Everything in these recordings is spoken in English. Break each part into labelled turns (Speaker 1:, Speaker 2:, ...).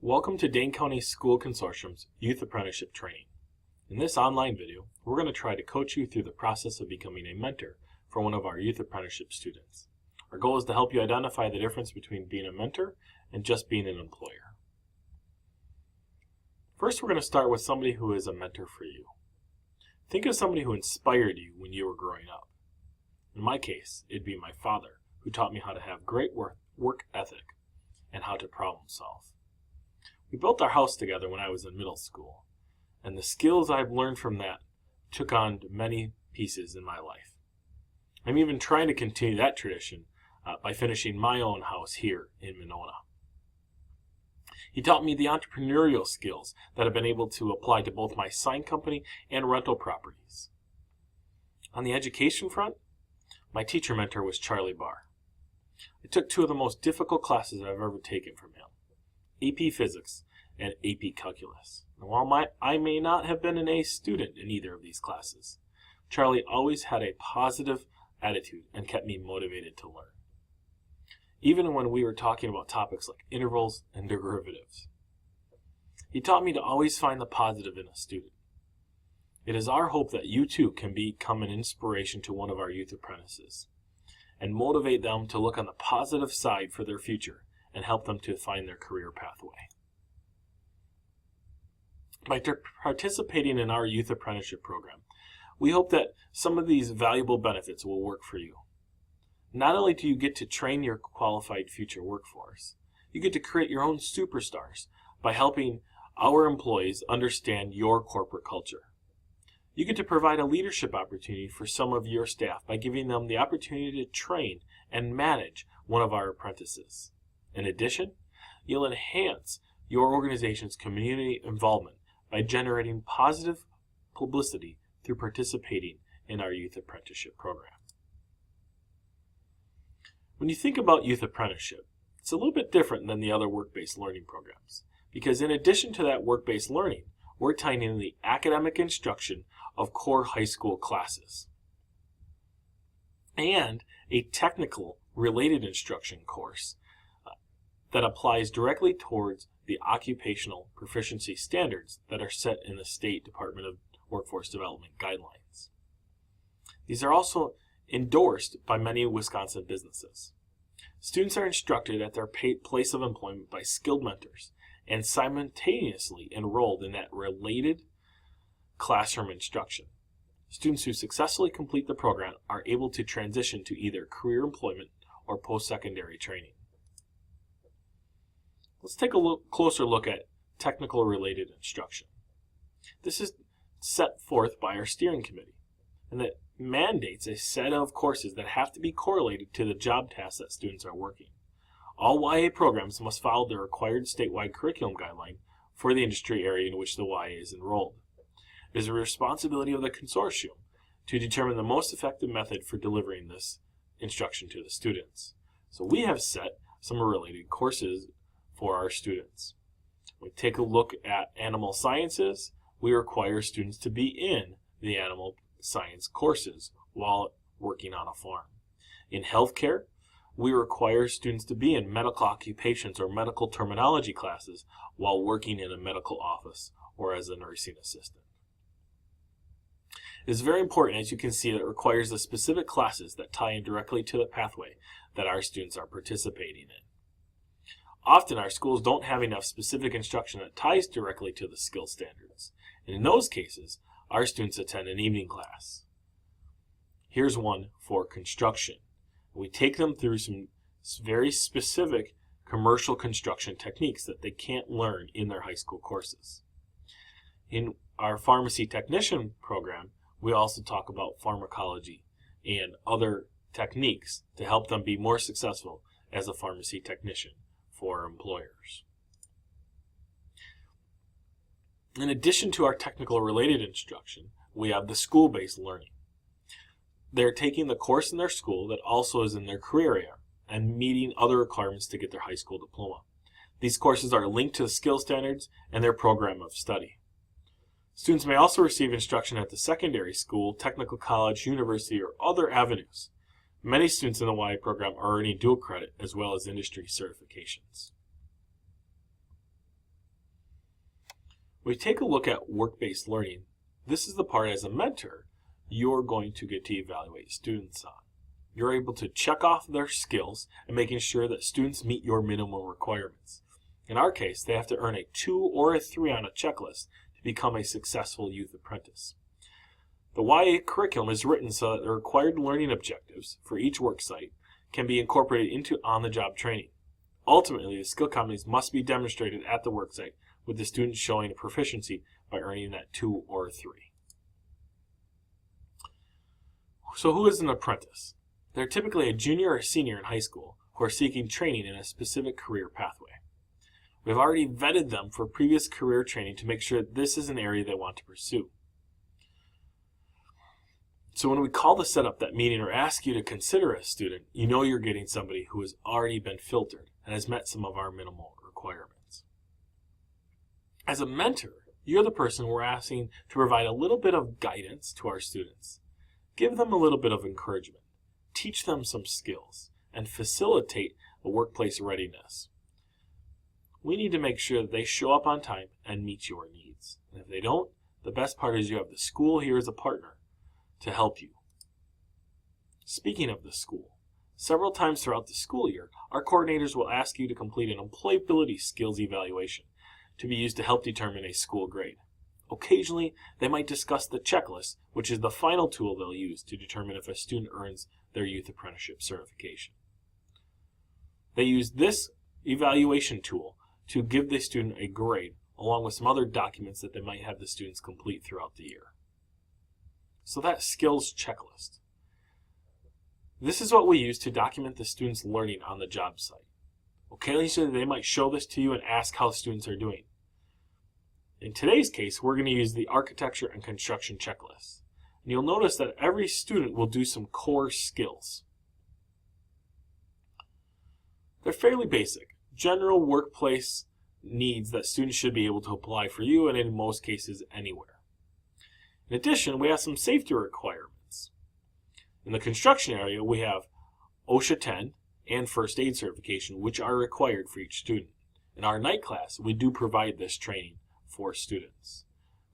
Speaker 1: Welcome to Dane County School Consortium's Youth Apprenticeship Training. In this online video, we're going to try to coach you through the process of becoming a mentor for one of our Youth Apprenticeship students. Our goal is to help you identify the difference between being a mentor and just being an employer. First, we're going to start with somebody who is a mentor for you. Think of somebody who inspired you when you were growing up. In my case, it'd be my father, who taught me how to have great work ethic and how to problem solve. We built our house together when I was in middle school, and the skills I've learned from that took on many pieces in my life. I'm even trying to continue that tradition by finishing my own house here in Monona. He taught me the entrepreneurial skills that I've been able to apply to both my sign company and rental properties. On the education front, my teacher mentor was Charlie Barr. I took two of the most difficult classes I've ever taken from him, AP Physics and AP Calculus. And while I may not have been an A student in either of these classes, Charlie always had a positive attitude and kept me motivated to learn, even when we were talking about topics like intervals and derivatives. He taught me to always find the positive in a student. It is our hope that you too can become an inspiration to one of our youth apprentices and motivate them to look on the positive side for their future and help them to find their career pathway. By participating in our youth apprenticeship program, we hope that some of these valuable benefits will work for you. Not only do you get to train your qualified future workforce, you get to create your own superstars by helping our employees understand your corporate culture. You get to provide a leadership opportunity for some of your staff by giving them the opportunity to train and manage one of our apprentices. In addition, you'll enhance your organization's community involvement by generating positive publicity through participating in our youth apprenticeship program. When you think about youth apprenticeship, it's a little bit different than the other work-based learning programs, because in addition to that work-based learning, we're tying in the academic instruction of core high school classes and a technical related instruction course that applies directly towards the occupational proficiency standards that are set in the State Department of Workforce Development guidelines. These are also endorsed by many Wisconsin businesses. Students are instructed at their place of employment by skilled mentors and simultaneously enrolled in that related classroom instruction. Students who successfully complete the program are able to transition to either career employment or post-secondary training. Let's take a closer look at technical related instruction. This is set forth by our steering committee, and that mandates a set of courses that have to be correlated to the job tasks that students are working. All YA programs must follow the required statewide curriculum guideline for the industry area in which the YA is enrolled. It is the responsibility of the consortium to determine the most effective method for delivering this instruction to the students. So we have set some related courses for our students. We take a look at animal sciences. We require students to be in the animal science courses while working on a farm. In healthcare, we require students to be in medical occupations or medical terminology classes while working in a medical office or as a nursing assistant. It is very important, as you can see, that it requires the specific classes that tie in directly to the pathway that our students are participating in. Often our schools don't have enough specific instruction that ties directly to the skill standards, and in those cases, our students attend an evening class. Here's one for construction. We take them through some very specific commercial construction techniques that they can't learn in their high school courses. In our pharmacy technician program, we also talk about pharmacology and other techniques to help them be more successful as a pharmacy technician for employers. In addition to our technical related instruction, we have the school-based learning. They're taking the course in their school that also is in their career area and meeting other requirements to get their high school diploma. These courses are linked to the skill standards and their program of study. Students may also receive instruction at the secondary school, technical college, university, or other avenues. Many students in the YA program are earning dual credit as well as industry certifications. When we take a look at work-based learning, this is the part as a mentor you're going to get to evaluate students on. You're able to check off their skills and making sure that students meet your minimum requirements. In our case, they have to earn a 2 or a 3 on a checklist to become a successful youth apprentice. The YA curriculum is written so that the required learning objectives for each worksite can be incorporated into on-the-job training. Ultimately, the skill competencies must be demonstrated at the worksite, with the student showing a proficiency by earning that 2 or 3. So who is an apprentice? They're typically a junior or senior in high school who are seeking training in a specific career pathway. We've already vetted them for previous career training to make sure that this is an area they want to pursue. So when we call to set up that meeting or ask you to consider a student, you know you're getting somebody who has already been filtered and has met some of our minimal requirements. As a mentor, you're the person we're asking to provide a little bit of guidance to our students. Give them a little bit of encouragement, teach them some skills, and facilitate a workplace readiness. We need to make sure that they show up on time and meet your needs. And if they don't, the best part is you have the school here as a partner to help you. Speaking of the school, several times throughout the school year, our coordinators will ask you to complete an employability skills evaluation to be used to help determine a school grade. Occasionally, they might discuss the checklist, which is the final tool they'll use to determine if a student earns their youth apprenticeship certification. They use this evaluation tool to give the student a grade, along with some other documents that they might have the students complete throughout the year. So that skills checklist. This is what we use to document the students' learning on the job site. Occasionally, they might show this to you and ask how students are doing. In today's case, we're going to use the architecture and construction checklist. And you'll notice that every student will do some core skills. They're fairly basic, general workplace needs that students should be able to apply for you and in most cases anywhere. In addition, we have some safety requirements. In the construction area, we have OSHA 10 and first aid certification, which are required for each student. In our night class, we do provide this training for students.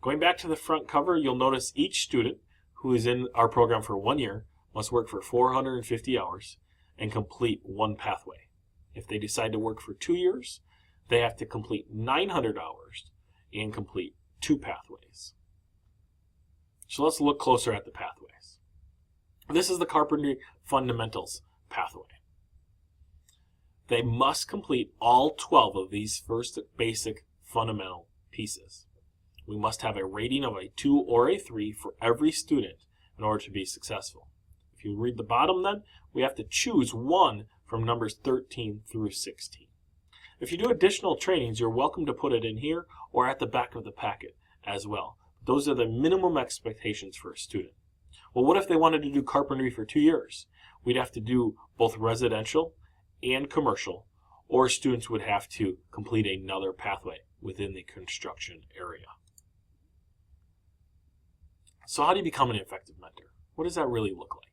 Speaker 1: Going back to the front cover, you'll notice each student who is in our program for 1 year must work for 450 hours and complete one pathway. If they decide to work for 2 years, they have to complete 900 hours and complete 2 pathways. So let's look closer at the pathways. This is the Carpentry Fundamentals pathway. They must complete all 12 of these first basic fundamental pieces. We must have a rating of a 2 or a 3 for every student in order to be successful. If you read the bottom then, we have to choose one from numbers 13 through 16. If you do additional trainings, you're welcome to put it in here or at the back of the packet as well. Those are the minimum expectations for a student. Well, what if they wanted to do carpentry for 2 years? We'd have to do both residential and commercial, or students would have to complete another pathway within the construction area. So how do you become an effective mentor? What does that really look like?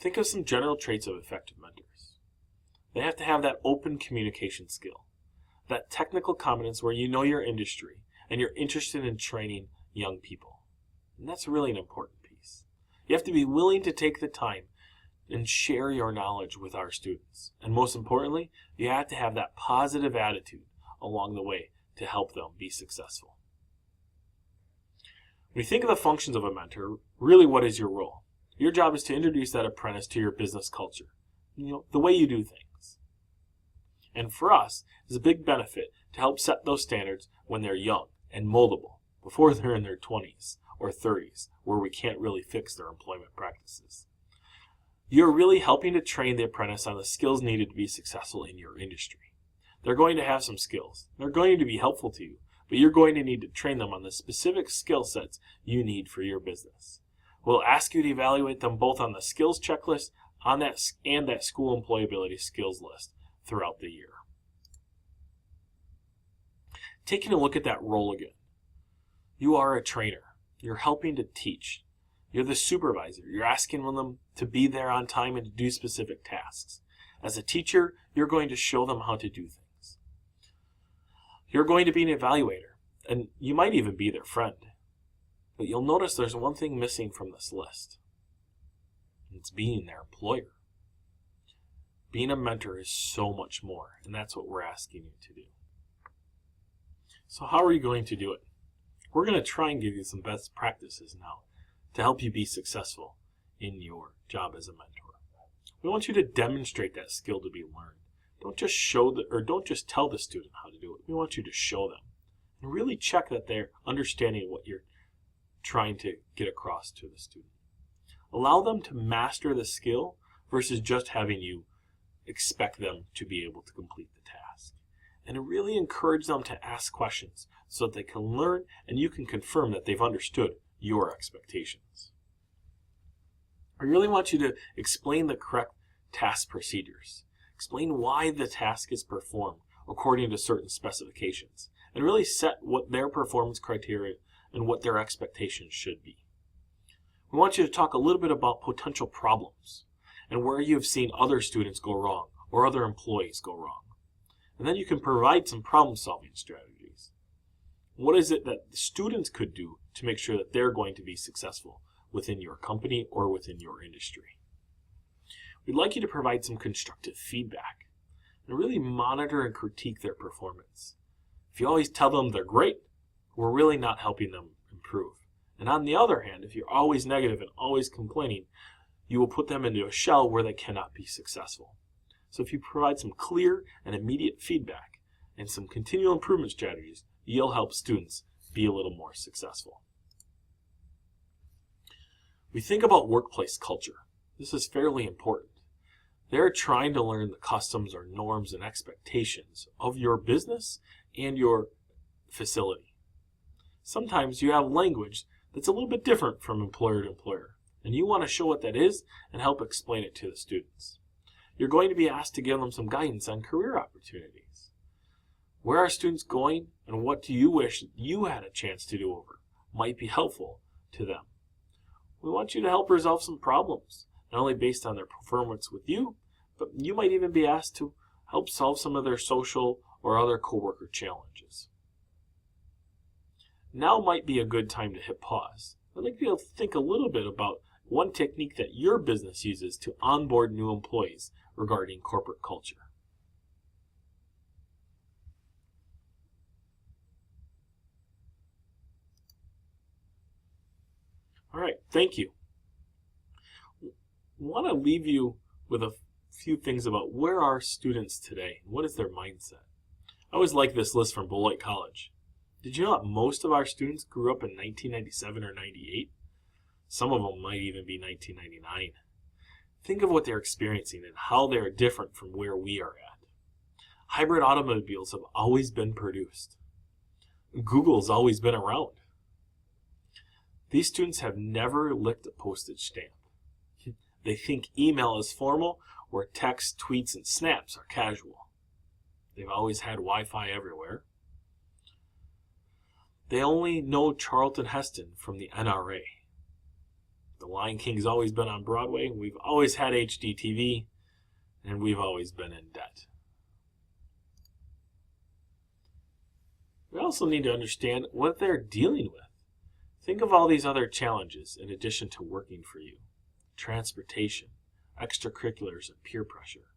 Speaker 1: Think of some general traits of effective mentors. They have to have that open communication skill, that technical competence where you know your industry and you're interested in training young people. And that's really an important piece. You have to be willing to take the time and share your knowledge with our students. And most importantly, you have to have that positive attitude along the way to help them be successful. When you think of the functions of a mentor, really what is your role? Your job is to introduce that apprentice to your business culture, the way you do things. And for us, it's a big benefit to help set those standards when they're young and moldable, before they're in their 20s or 30s, where we can't really fix their employment practices. You're really helping to train the apprentice on the skills needed to be successful in your industry. They're going to have some skills. They're going to be helpful to you, but you're going to need to train them on the specific skill sets you need for your business. We'll ask you to evaluate them both on the skills checklist and that school employability skills list throughout the year. Taking a look at that role again. You are a trainer. You're helping to teach. You're the supervisor. You're asking them to be there on time and to do specific tasks. As a teacher, you're going to show them how to do things. You're going to be an evaluator. And you might even be their friend. But you'll notice there's one thing missing from this list. It's being their employer. Being a mentor is so much more, and that's what we're asking you to do. So how are you going to do it? We're going to try and give you some best practices now to help you be successful in your job as a mentor. We want you to demonstrate that skill to be learned. Don't just tell the student how to do it. We want you to show them and really check that they're understanding what you're trying to get across to the student. Allow them to master the skill versus just having you expect them to be able to complete the task. And really encourage them to ask questions so that they can learn and you can confirm that they've understood your expectations. I really want you to explain the correct task procedures. Explain why the task is performed according to certain specifications, and really set what their performance criteria and what their expectations should be. We want you to talk a little bit about potential problems and where you have seen other students go wrong or other employees go wrong. And then you can provide some problem-solving strategies. What is it that the students could do to make sure that they're going to be successful within your company or within your industry? We'd like you to provide some constructive feedback and really monitor and critique their performance. If you always tell them they're great, we're really not helping them improve. And on the other hand, if you're always negative and always complaining, you will put them into a shell where they cannot be successful. So if you provide some clear and immediate feedback and some continual improvement strategies, you'll help students be a little more successful. We think about workplace culture. This is fairly important. They're trying to learn the customs or norms and expectations of your business and your facility. Sometimes you have language that's a little bit different from employer to employer, and you want to show what that is and help explain it to the students. You're going to be asked to give them some guidance on career opportunities. Where are students going, and what do you wish you had a chance to do over might be helpful to them. We want you to help resolve some problems, not only based on their performance with you, but you might even be asked to help solve some of their social or other coworker challenges. Now might be a good time to hit pause. I'd like you to think a little bit about one technique that your business uses to onboard new employees regarding corporate culture. All right, thank you. I want to leave you with a few things about where are students today and what is their mindset. I always like this list from Beloit College. Did you know that most of our students grew up in 1997 or 98? Some of them might even be 1999. Think of what they're experiencing and how they are different from where we are at. Hybrid automobiles have always been produced. Google's always been around. These students have never licked a postage stamp. They think email is formal, where text, tweets, and snaps are casual. They've always had Wi-Fi everywhere. They only know Charlton Heston from the NRA. The Lion King's always been on Broadway. We've always had HD TV, and we've always been in debt. We also need to understand what they're dealing with. Think of all these other challenges in addition to working for you. Transportation, extracurriculars, and peer pressure.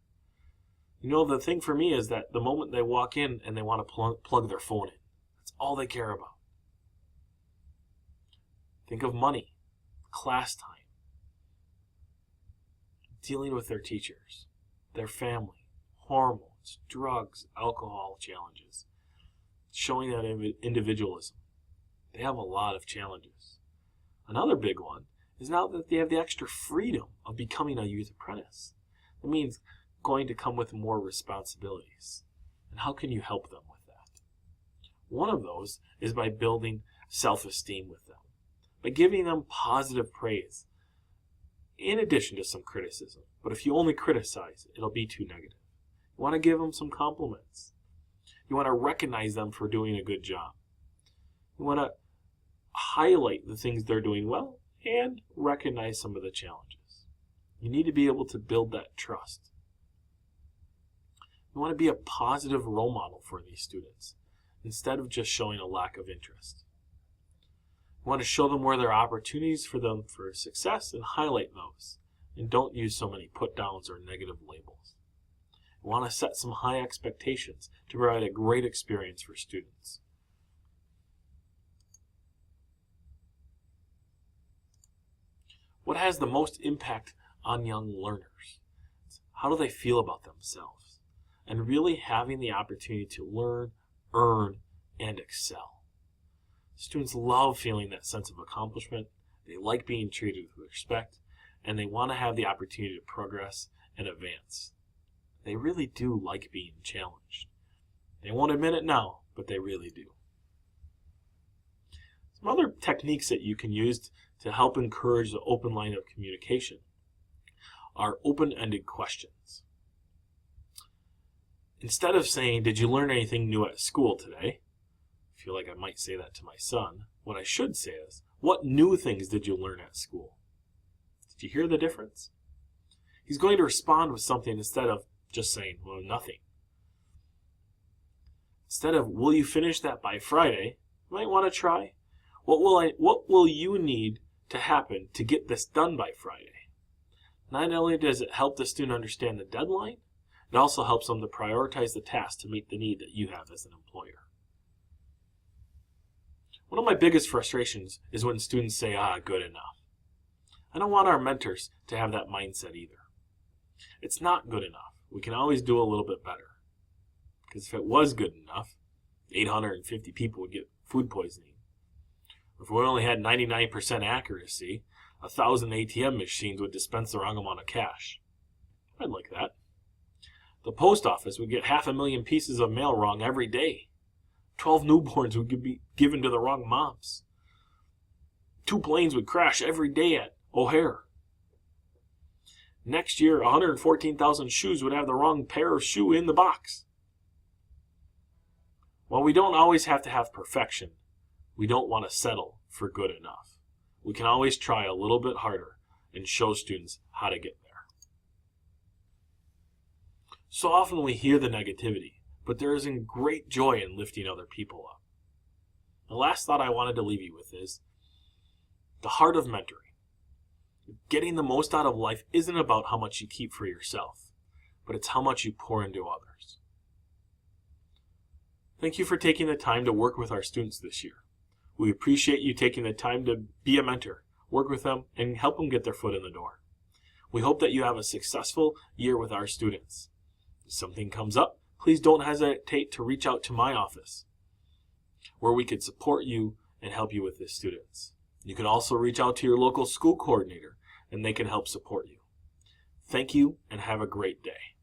Speaker 1: You know, the thing for me is that the moment they walk in and they want to plug their phone in, that's all they care about. Think of money, class time, dealing with their teachers, their family, hormones, drugs, alcohol challenges, showing that individualism. They have a lot of challenges. Another big one is now that they have the extra freedom of becoming a youth apprentice. That means going to come with more responsibilities. And how can you help them with that? One of those is by building self-esteem with them, by giving them positive praise, in addition to some criticism. But if you only criticize, it'll be too negative. You want to give them some compliments. You want to recognize them for doing a good job. You want to highlight the things they're doing well and recognize some of the challenges. You need to be able to build that trust. You want to be a positive role model for these students. instead of just showing a lack of interest. You want to show them where there are opportunities for them for success and highlight those, and don't use so many put-downs or negative labels. You want to set some high expectations to provide a great experience for students. What has the most impact on young learners? How do they feel about themselves? And really having the opportunity to learn, earn, and excel. Students love feeling that sense of accomplishment. They like being treated with respect, and they want to have the opportunity to progress and advance. They really do like being challenged. They won't admit it now, but they really do. Some other techniques that you can use to help encourage the open line of communication are open-ended questions. Instead of saying, "Did you learn anything new at school today?" I feel like I might say that to my son. What I should say is, "What new things did you learn at school?" Did you hear the difference? He's going to respond with something instead of just saying, "Well, nothing." Instead of, "Will you finish that by Friday?" you might want to try, What will you need to happen to get this done by Friday?" Not only does it help the student understand the deadline, it also helps them to prioritize the task to meet the need that you have as an employer. One of my biggest frustrations is when students say, "Good enough." I don't want our mentors to have that mindset either. It's not good enough. We can always do a little bit better. Because if it was good enough, 850 people would get food poisoning. If we only had 99% accuracy, 1,000 ATM machines would dispense the wrong amount of cash. I'd like that. The post office would get 500,000 pieces of mail wrong every day. 12 newborns would be given to the wrong moms. 2 planes would crash every day at O'Hare. Next year, 114,000 shoes would have the wrong pair of shoe in the box. While we don't always have to have perfection, we don't want to settle for good enough. We can always try a little bit harder and show students how to get there. So often we hear the negativity, but there is great joy in lifting other people up. The last thought I wanted to leave you with is the heart of mentoring. Getting the most out of life isn't about how much you keep for yourself, but it's how much you pour into others. Thank you for taking the time to work with our students this year. We appreciate you taking the time to be a mentor, work with them, and help them get their foot in the door. We hope that you have a successful year with our students. If something comes up, please don't hesitate to reach out to my office, where we could support you and help you with the students. You can also reach out to your local school coordinator, and they can help support you. Thank you, and have a great day.